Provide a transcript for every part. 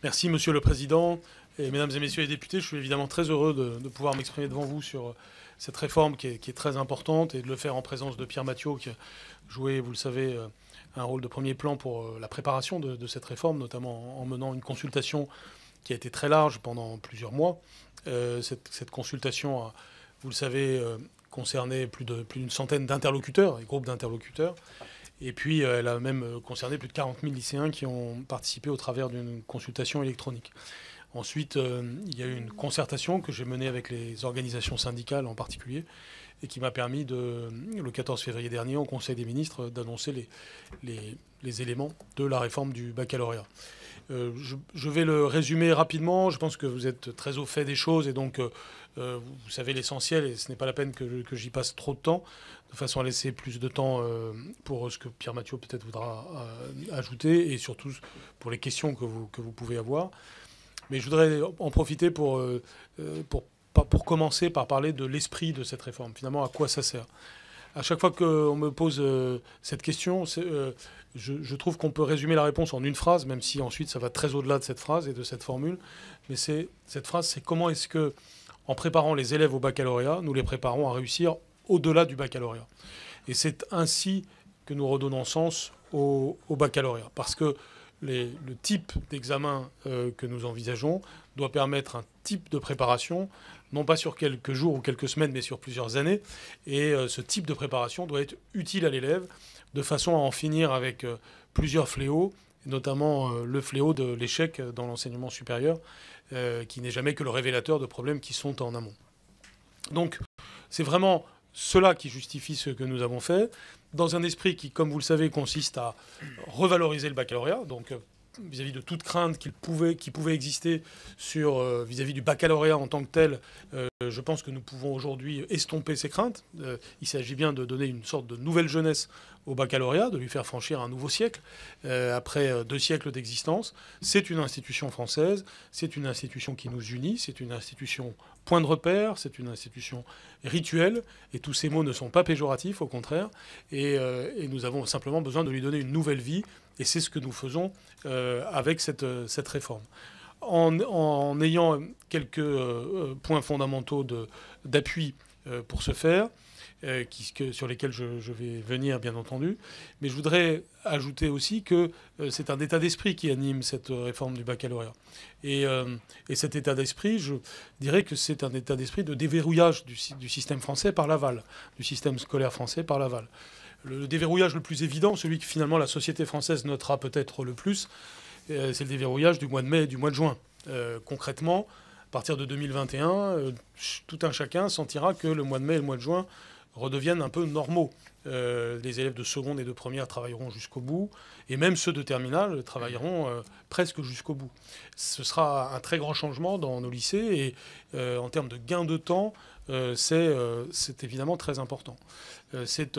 Merci, Monsieur le Président. Et mesdames et messieurs les députés, je suis évidemment très heureux de pouvoir m'exprimer devant vous sur cette réforme qui est très importante et de le faire en présence de Pierre Mathiot, qui a joué, vous le savez, un rôle de premier plan pour la préparation de cette réforme, notamment en menant une consultation qui a été très large pendant plusieurs mois. Cette consultation a, vous le savez, concerné plus d'une centaine d'interlocuteurs, des groupes d'interlocuteurs. Et puis, elle a même concerné plus de 40 000 lycéens qui ont participé au travers d'une consultation électronique. Ensuite, il y a eu une concertation que j'ai menée avec les organisations syndicales en particulier et qui m'a permis, le 14 février dernier, au Conseil des ministres, d'annoncer les éléments de la réforme du baccalauréat. Je vais le résumer rapidement. Je pense que vous êtes très au fait des choses et donc vous savez l'essentiel et ce n'est pas la peine que j'y passe trop de temps, de façon à laisser plus de temps pour ce que Pierre Mathiot peut-être voudra ajouter et surtout pour les questions que vous pouvez avoir. Mais je voudrais en profiter pour commencer par parler de l'esprit de cette réforme. Finalement, à quoi ça sert? À chaque fois qu'on me pose cette question, je trouve qu'on peut résumer la réponse en une phrase, même si ensuite ça va très au-delà de cette phrase et de cette formule. Mais cette phrase, c'est comment est-ce que, en préparant les élèves au baccalauréat, nous les préparons à réussir au-delà du baccalauréat. Et c'est ainsi que nous redonnons sens au baccalauréat. Parce que le type d'examen que nous envisageons doit permettre un type de préparation, non pas sur quelques jours ou quelques semaines, mais sur plusieurs années. Et ce type de préparation doit être utile à l'élève, de façon à en finir avec plusieurs fléaux, notamment le fléau de l'échec dans l'enseignement supérieur, qui n'est jamais que le révélateur de problèmes qui sont en amont. Donc, c'est vraiment cela qui justifie ce que nous avons fait, dans un esprit qui, comme vous le savez, consiste à revaloriser le baccalauréat, donc vis-à-vis de toute crainte qui pouvait exister vis-à-vis du baccalauréat en tant que tel. Je pense que nous pouvons aujourd'hui estomper ces craintes. Il s'agit bien de donner une sorte de nouvelle jeunesse au baccalauréat, de lui faire franchir un nouveau siècle, après 2 siècles d'existence. C'est une institution française, c'est une institution qui nous unit, c'est une institution point de repère, c'est une institution rituelle, et tous ces mots ne sont pas péjoratifs, au contraire, et nous avons simplement besoin de lui donner une nouvelle vie, et c'est ce que nous faisons avec cette réforme. En ayant quelques points fondamentaux d'appui pour ce faire, sur lesquels je vais venir, bien entendu. Mais je voudrais ajouter aussi que c'est un état d'esprit qui anime cette réforme du baccalauréat. Et cet état d'esprit, je dirais que c'est un état d'esprit de déverrouillage du système français par l'aval, du système scolaire français par l'aval. Le déverrouillage le plus évident, celui que finalement la société française notera peut-être le plus, c'est le déverrouillage du mois de mai et du mois de juin. Concrètement, à partir de 2021, tout un chacun sentira que le mois de mai et le mois de juin redeviennent un peu normaux. Les élèves de seconde et de première travailleront jusqu'au bout, et même ceux de terminale travailleront presque jusqu'au bout. Ce sera un très grand changement dans nos lycées, et en termes de gain de temps, c'est évidemment très important. C'est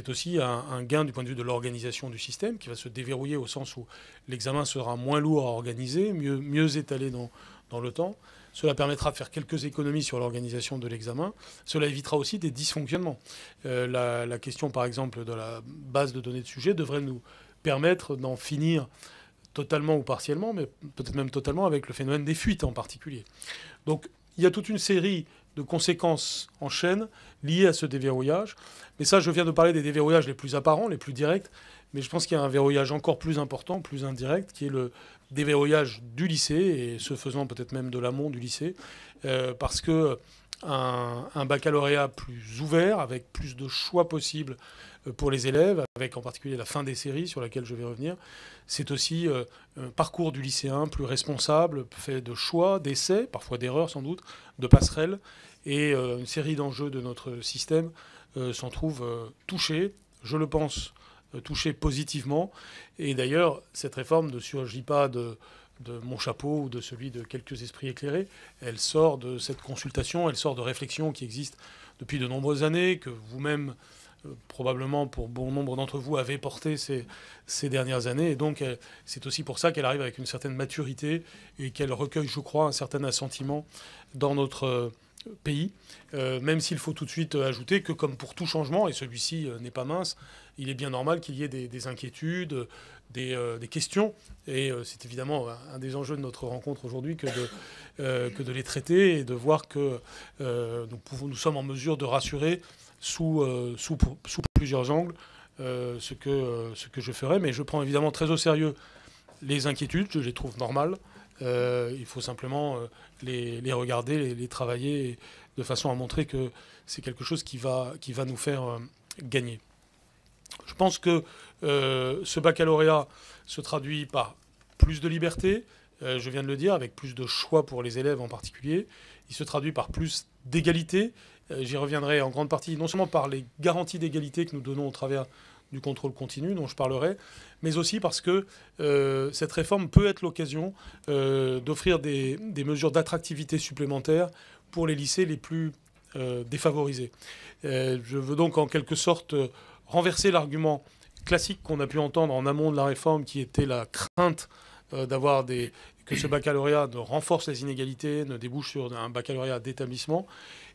aussi un gain du point de vue de l'organisation du système qui va se déverrouiller au sens où l'examen sera moins lourd à organiser, mieux étalé dans le temps. Cela permettra de faire quelques économies sur l'organisation de l'examen. Cela évitera aussi des dysfonctionnements. La question, par exemple, de la base de données de sujets devrait nous permettre d'en finir totalement ou partiellement, mais peut-être même totalement, avec le phénomène des fuites en particulier. Donc, il y a toute une série de conséquences en chaîne liées à ce déverrouillage. Mais ça, je viens de parler des déverrouillages les plus apparents, les plus directs. Mais je pense qu'il y a un verrouillage encore plus important, plus indirect, qui est le déverrouillage du lycée, et ce faisant peut-être même de l'amont du lycée, parce que un baccalauréat plus ouvert, avec plus de choix possibles pour les élèves, avec en particulier la fin des séries sur laquelle je vais revenir, c'est aussi un parcours du lycéen plus responsable, fait de choix, d'essais, parfois d'erreurs sans doute, de passerelles, et une série d'enjeux de notre système s'en trouvent touchés, je le pense, touchés positivement. Et d'ailleurs, cette réforme ne surgit pas de mon chapeau ou de celui de quelques esprits éclairés. Elle sort de cette consultation, elle sort de réflexions qui existent depuis de nombreuses années, que vous-même, probablement pour bon nombre d'entre vous, avez portées ces dernières années. Et donc, c'est aussi pour ça qu'elle arrive avec une certaine maturité et qu'elle recueille, je crois, un certain assentiment dans notre pays, même s'il faut tout de suite ajouter que comme pour tout changement, et celui-ci n'est pas mince, il est bien normal qu'il y ait des inquiétudes, des questions, et c'est évidemment un des enjeux de notre rencontre aujourd'hui que de les traiter et de voir que nous sommes en mesure de rassurer sous plusieurs angles ce que je ferai, mais je prends évidemment très au sérieux les inquiétudes, je les trouve normales. Il faut simplement les regarder, les travailler de façon à montrer que c'est quelque chose qui va nous faire gagner. Je pense que ce baccalauréat se traduit par plus de liberté, je viens de le dire, avec plus de choix pour les élèves en particulier. Il se traduit par plus d'égalité. J'y reviendrai en grande partie, non seulement par les garanties d'égalité que nous donnons au travers du contrôle continu, dont je parlerai, mais aussi parce que cette réforme peut être l'occasion d'offrir des mesures d'attractivité supplémentaires pour les lycées les plus défavorisés. Je veux donc en quelque sorte renverser l'argument classique qu'on a pu entendre en amont de la réforme, qui était la crainte que ce baccalauréat ne renforce les inégalités, ne débouche sur un baccalauréat d'établissement,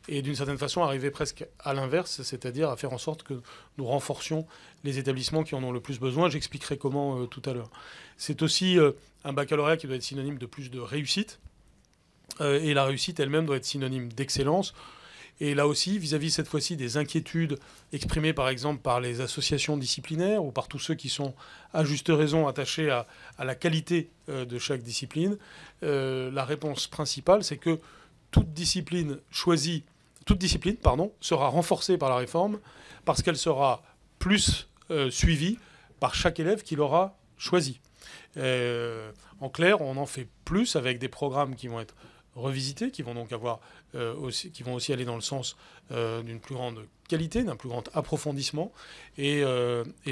et d'une certaine façon arriver presque à l'inverse, c'est-à-dire à faire en sorte que nous renforcions les établissements qui en ont le plus besoin. J'expliquerai comment tout à l'heure. C'est aussi un baccalauréat qui doit être synonyme de plus de réussite, et la réussite elle-même doit être synonyme d'excellence. Et là aussi, vis-à-vis cette fois-ci des inquiétudes exprimées par exemple par les associations disciplinaires ou par tous ceux qui sont à juste raison attachés à la qualité de chaque discipline, la réponse principale, c'est que toute discipline sera renforcée par la réforme parce qu'elle sera plus suivie par chaque élève qui l'aura choisi. En clair, on en fait plus avec des programmes qui vont être revisités, qui vont donc qui vont aussi aller dans le sens d'une plus grande qualité, d'un plus grand approfondissement. Et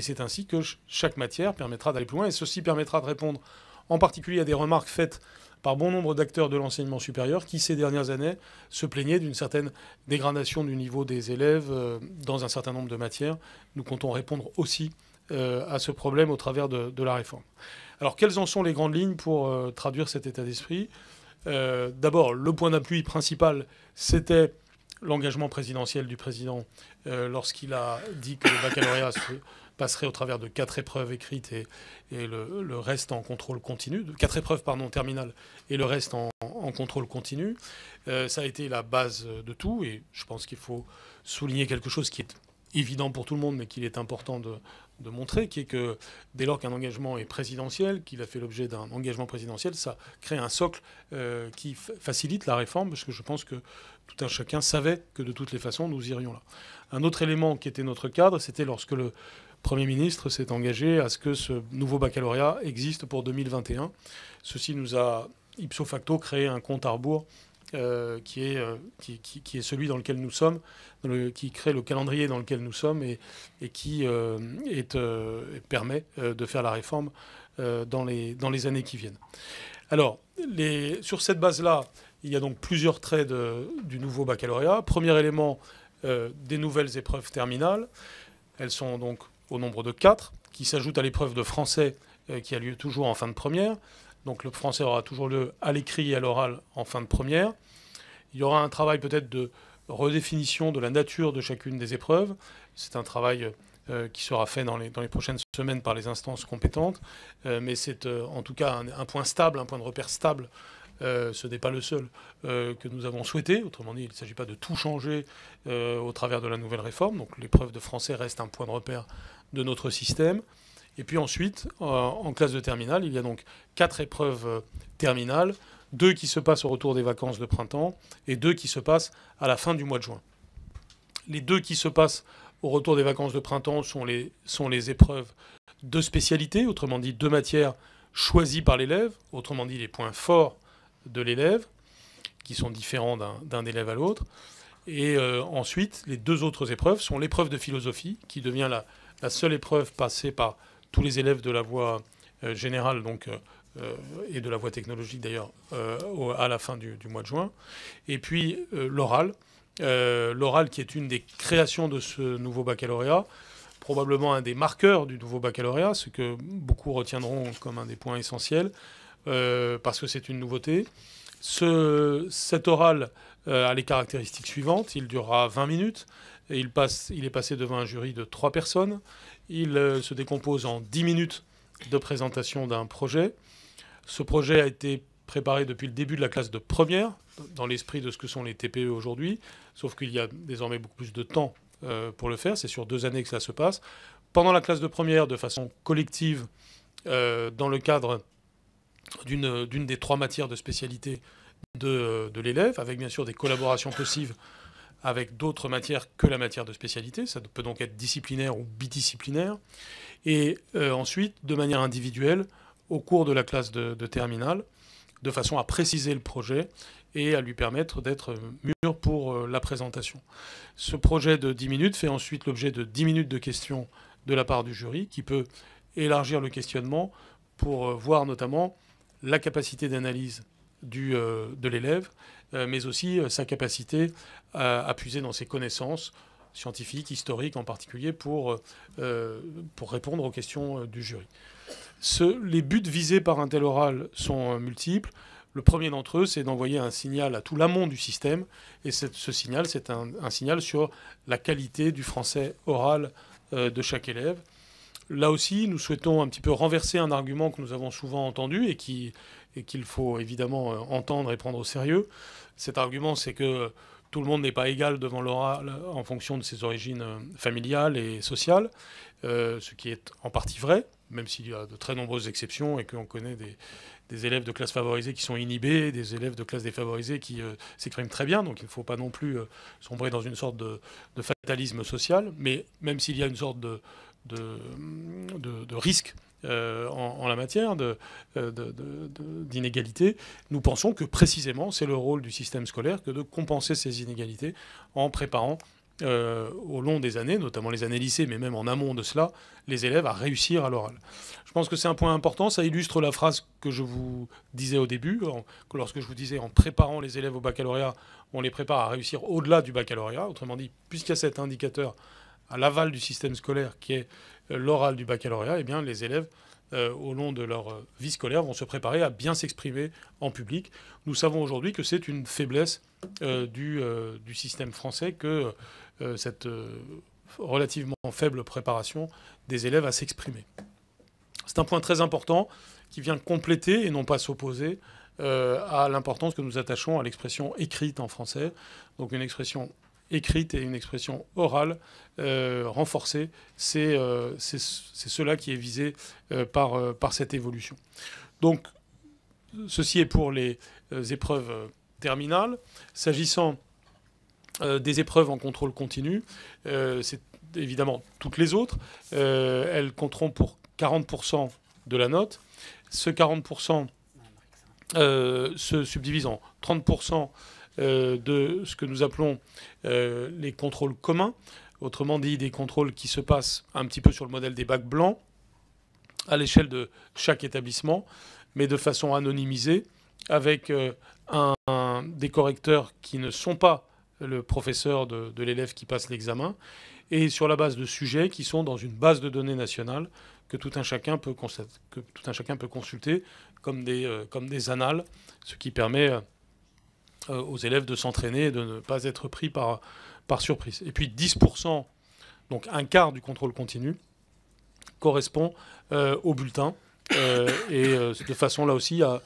c'est ainsi que chaque matière permettra d'aller plus loin. Et ceci permettra de répondre en particulier à des remarques faites par bon nombre d'acteurs de l'enseignement supérieur qui, ces dernières années, se plaignaient d'une certaine dégradation du niveau des élèves dans un certain nombre de matières. Nous comptons répondre aussi à ce problème au travers de la réforme. Alors, quelles en sont les grandes lignes pour traduire cet état d'esprit ? D'abord, le point d'appui principal, c'était l'engagement présidentiel du président lorsqu'il a dit que le baccalauréat se passerait au travers de 4 épreuves écrites et le reste en contrôle continu, 4 épreuves terminales et le reste en contrôle continu. Ça a été la base de tout, et je pense qu'il faut souligner quelque chose qui est évident pour tout le monde, mais qu'il est important de montrer, qui est que dès lors qu'un engagement est présidentiel, qu'il a fait l'objet d'un engagement présidentiel, ça crée un socle qui facilite la réforme, parce que je pense que tout un chacun savait que de toutes les façons, nous irions là. Un autre élément qui était notre cadre, c'était lorsque le Premier ministre s'est engagé à ce que ce nouveau baccalauréat existe pour 2021. Ceci nous a, ipso facto, créé un compte à rebours qui est celui dans lequel nous sommes, qui crée le calendrier dans lequel nous sommes et qui permet de faire la réforme dans les années qui viennent. Alors, sur cette base-là, il y a donc plusieurs traits du nouveau baccalauréat. Premier élément, des nouvelles épreuves terminales. Elles sont donc au nombre de 4, qui s'ajoutent à l'épreuve de français qui a lieu toujours en fin de première. Donc le français aura toujours lieu à l'écrit et à l'oral en fin de première. Il y aura un travail peut-être de redéfinition de la nature de chacune des épreuves. C'est un travail qui sera fait dans les prochaines semaines par les instances compétentes. Mais c'est en tout cas un point stable, un point de repère stable. Ce n'est pas le seul que nous avons souhaité. Autrement dit, il ne s'agit pas de tout changer au travers de la nouvelle réforme. Donc l'épreuve de français reste un point de repère de notre système. Et puis ensuite, en classe de terminale, il y a donc 4 épreuves terminales, 2 qui se passent au retour des vacances de printemps et 2 qui se passent à la fin du mois de juin. Les 2 qui se passent au retour des vacances de printemps sont les épreuves de spécialité, autrement dit 2 matières choisies par l'élève, autrement dit les points forts de l'élève, qui sont différents d'un élève à l'autre. Et ensuite, les 2 autres épreuves sont l'épreuve de philosophie, qui devient la seule épreuve passée par tous les élèves de la voie générale et de la voie technologique d'ailleurs à la fin du mois de juin. Et puis l'oral. L'oral qui est une des créations de ce nouveau baccalauréat, probablement un des marqueurs du nouveau baccalauréat, ce que beaucoup retiendront comme un des points essentiels, parce que c'est une nouveauté. Cet oral a les caractéristiques suivantes. Il durera 20 minutes. Et il est passé devant un jury de 3 personnes. Il se décompose en 10 minutes de présentation d'un projet. Ce projet a été préparé depuis le début de la classe de première, dans l'esprit de ce que sont les TPE aujourd'hui, sauf qu'il y a désormais beaucoup plus de temps pour le faire. C'est sur 2 années que ça se passe. Pendant la classe de première, de façon collective, dans le cadre d'une des 3 matières de spécialité de l'élève, avec bien sûr des collaborations possibles avec d'autres matières que la matière de spécialité. Ça peut donc être disciplinaire ou bidisciplinaire. Et ensuite, de manière individuelle, au cours de la classe de terminale, de façon à préciser le projet et à lui permettre d'être mûr pour la présentation. Ce projet de 10 minutes fait ensuite l'objet de 10 minutes de questions de la part du jury, qui peut élargir le questionnement pour voir notamment la capacité d'analyse de l'élève, mais aussi sa capacité à puiser dans ses connaissances scientifiques, historiques en particulier, pour répondre aux questions du jury. Les buts visés par un tel oral sont multiples. Le premier d'entre eux, c'est d'envoyer un signal à tout l'amont du système. Et ce signal, c'est un signal sur la qualité du français oral de chaque élève. Là aussi, nous souhaitons un petit peu renverser un argument que nous avons souvent entendu et qu'il faut évidemment entendre et prendre au sérieux. Cet argument, c'est que tout le monde n'est pas égal devant l'oral en fonction de ses origines familiales et sociales, ce qui est en partie vrai, même s'il y a de très nombreuses exceptions et qu'on connaît des élèves de classe favorisée qui sont inhibés, des élèves de classe défavorisée qui s'expriment très bien, donc il ne faut pas non plus sombrer dans une sorte de fatalisme social, mais même s'il y a une sorte de risque en la matière d'inégalité, nous pensons que précisément c'est le rôle du système scolaire que de compenser ces inégalités en préparant au long des années, notamment les années lycée, mais même en amont de cela, les élèves à réussir à l'oral. Je pense que c'est un point important, ça illustre la phrase que je vous disais au début, que lorsque je vous disais en préparant les élèves au baccalauréat, on les prépare à réussir au-delà du baccalauréat. Autrement dit, puisqu'il y a cet indicateur à l'aval du système scolaire qui est l'oral du baccalauréat, eh bien, les élèves, au long de leur vie scolaire, vont se préparer à bien s'exprimer en public. Nous savons aujourd'hui que c'est une faiblesse du système français que cette relativement faible préparation des élèves à s'exprimer. C'est un point très important qui vient compléter et non pas s'opposer à l'importance que nous attachons à l'expression écrite en français. Donc une expression écrite et une expression orale renforcée, c'est cela qui est visé par cette évolution. Donc, ceci est pour les épreuves terminales. S'agissant des épreuves en contrôle continu, c'est évidemment toutes les autres. Elles compteront pour 40% de la note. Ce 40% se subdivise en 30% de ce que nous appelons les contrôles communs, autrement dit des contrôles qui se passent un petit peu sur le modèle des bacs blancs à l'échelle de chaque établissement, mais de façon anonymisée, avec des correcteurs qui ne sont pas le professeur de l'élève qui passe l'examen, et sur la base de sujets qui sont dans une base de données nationale que tout un chacun peut consulter comme des annales, ce qui permet aux élèves de s'entraîner et de ne pas être pris par surprise. Et puis 10%, donc un quart du contrôle continu, correspond au bulletin, et de façon là aussi à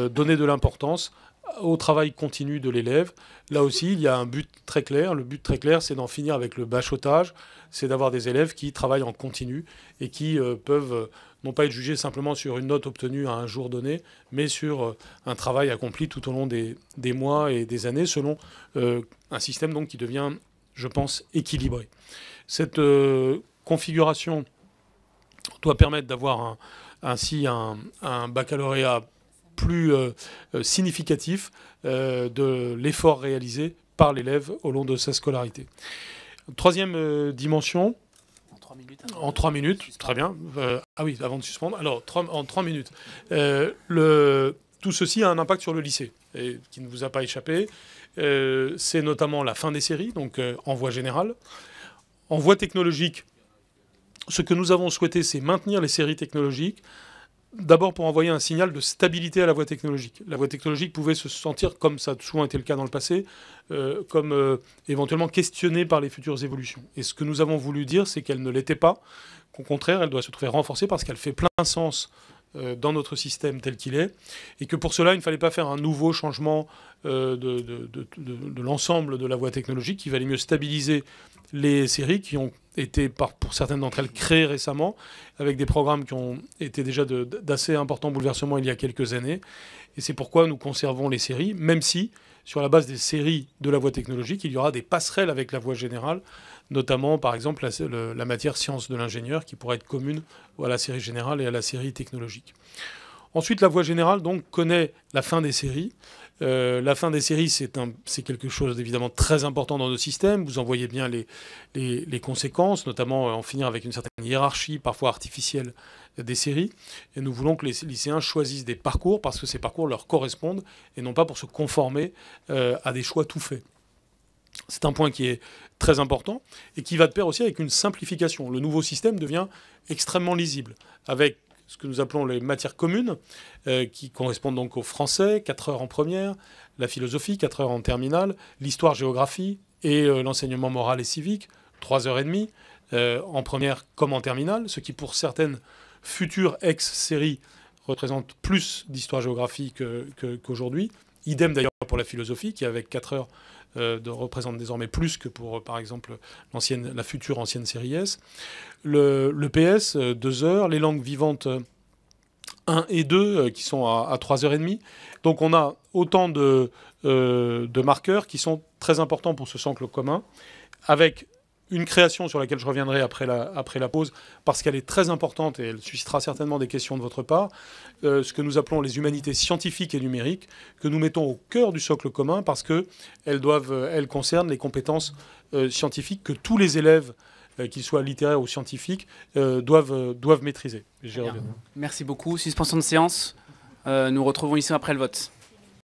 donner de l'importance au travail continu de l'élève. Là aussi, il y a un but très clair. Le but très clair, c'est d'en finir avec le bachotage, c'est d'avoir des élèves qui travaillent en continu et qui peuvent non pas être jugés simplement sur une note obtenue à un jour donné, mais sur un travail accompli tout au long des mois et des années, selon un système donc qui devient, je pense, équilibré. Cette configuration doit permettre d'avoir ainsi un baccalauréat plus significatif de l'effort réalisé par l'élève au long de sa scolarité. Troisième dimension. En 3 minutes, très bien. Ah oui, avant de suspendre. Alors, en 3 minutes. Tout ceci a un impact sur le lycée, et qui ne vous a pas échappé. C'est notamment la fin des séries, donc en voie générale. En voie technologique, ce que nous avons souhaité, c'est maintenir les séries technologiques D'abord pour envoyer un signal de stabilité à la voie technologique. La voie technologique pouvait se sentir, comme ça a souvent été le cas dans le passé, comme éventuellement questionnée par les futures évolutions. Et ce que nous avons voulu dire, c'est qu'elle ne l'était pas, qu'au contraire, elle doit se trouver renforcée parce qu'elle fait plein sens dans notre système tel qu'il est, et que pour cela, il ne fallait pas faire un nouveau changement de l'ensemble de la voie technologique. Il valait mieux stabiliser les séries qui ont été, pour certaines d'entre elles, créées récemment, avec des programmes qui ont été déjà d'assez importants bouleversements il y a quelques années. Et c'est pourquoi nous conservons les séries, même si, sur la base des séries de la voie technologique, il y aura des passerelles avec la voie générale, notamment, par exemple, la matière sciences de l'ingénieur, qui pourrait être commune à la série générale et à la série technologique. Ensuite, la voie générale donc, connaît la fin des séries. La fin des séries, c'est quelque chose d'évidemment très important dans nos systèmes. Vous en voyez bien les conséquences, notamment en finir avec une certaine hiérarchie, parfois artificielle, des séries. Et nous voulons que les lycéens choisissent des parcours parce que ces parcours leur correspondent et non pas pour se conformer à des choix tout faits. C'est un point qui est très important et qui va de pair aussi avec une simplification. Le nouveau système devient extrêmement lisible, avec ce que nous appelons les matières communes, qui correspondent donc au français, 4 heures en première, la philosophie, 4 heures en terminale, l'histoire-géographie et l'enseignement moral et civique, 3 heures et demie, en première comme en terminale, ce qui pour certaines futures ex-séries représente plus d'histoire-géographie qu'aujourd'hui. Idem d'ailleurs pour la philosophie, qui avec 4 heures représente désormais plus que pour, par exemple, la future ancienne série S. Le PS, 2 heures. Les langues vivantes 1 et 2, qui sont à 3h30. Donc on a autant de marqueurs qui sont très importants pour ce socle commun, avec une création sur laquelle je reviendrai après la pause, parce qu'elle est très importante et elle suscitera certainement des questions de votre part, ce que nous appelons les humanités scientifiques et numériques, que nous mettons au cœur du socle commun, parce qu'elles concernent les compétences scientifiques que tous les élèves, qu'ils soient littéraires ou scientifiques, doivent maîtriser. Merci beaucoup. Suspension de séance. Nous retrouvons ici après le vote.